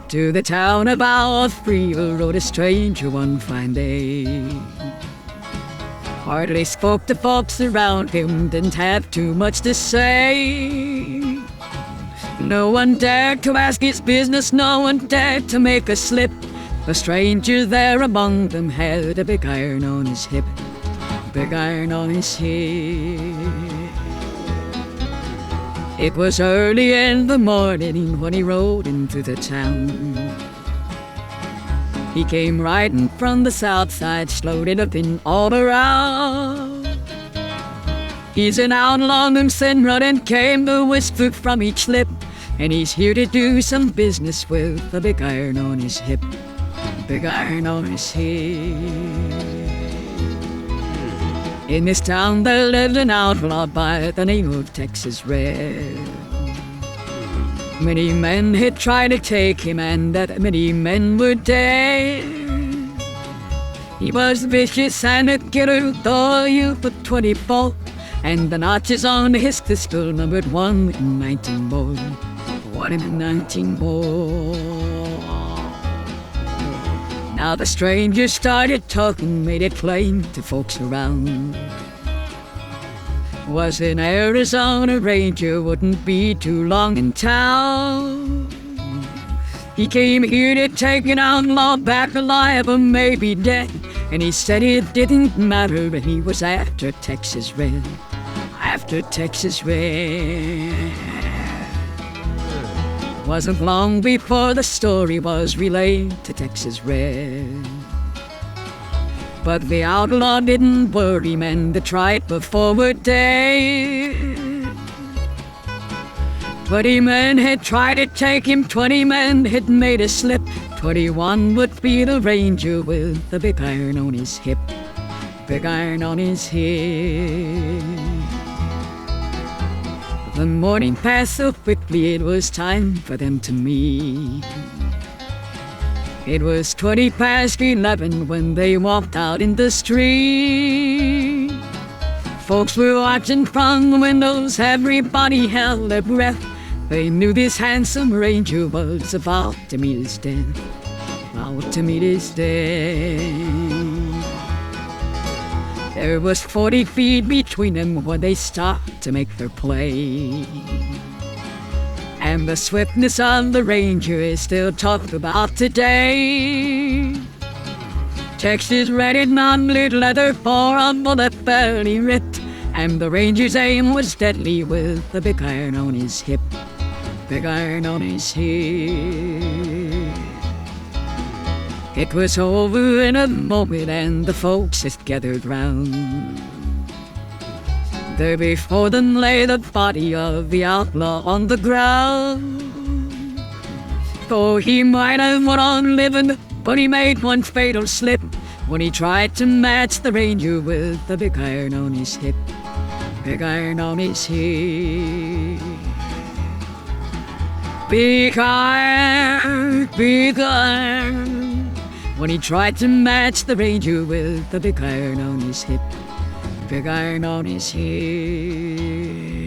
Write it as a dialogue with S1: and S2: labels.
S1: To the town about Freeville rode a stranger one fine day. Hardly spoke to folks around him, didn't have too much to say. No one dared to ask his business, no one dared to make a slip. A stranger there among them had a big iron on his hip, big iron on his hip. It was early in the morning when he rode into the town. He came riding from the south side, slowed it up in all around. He's an outlaw, them sin running came the whisper from each lip, and he's here to do some business with a big iron on his hip, big iron on his hip. In this town there lived an outlaw by the name of Texas Red. Many men had tried to take him, and that many men were dead. He was vicious and a killer, though a youth of 24, and the notches on his pistol numbered 1 in 19 more, 1 in 19 more. Now the stranger started talking, made it plain to folks around. Was an Arizona ranger, wouldn't be too long in town. He came here to take an outlaw back alive or maybe dead, and he said it didn't matter, but he was after Texas Red, after Texas Red. Wasn't long before the story was relayed to Texas Red. But the outlaw didn't worry, men that tried before were dead. 20 men had tried to take him, 20 men had made a slip. 21 would be the ranger with the big iron on his hip, big iron on his hip. The morning passed so quickly, it was time for them to meet. It was 20 past 11 when they walked out in the street. Folks were watching from the windows, everybody held their breath. They knew this handsome ranger was about to meet his death, about to meet his death. There was 40 feet between them when they stopped to make their play. And the swiftness of the ranger is still talked about today. Texas Red had mounted leather for a bullet barely ripped, and the ranger's aim was deadly with the big iron on his hip, big iron on his hip. It was over in a moment, and the folks had gathered round. There before them lay the body of the outlaw on the ground. For he might have went on living, but he made one fatal slip when he tried to match the ranger with the big iron on his hip, big iron on his hip. Big iron, big iron. When he tried to match the ranger with the big iron on his hip, big iron on his hip.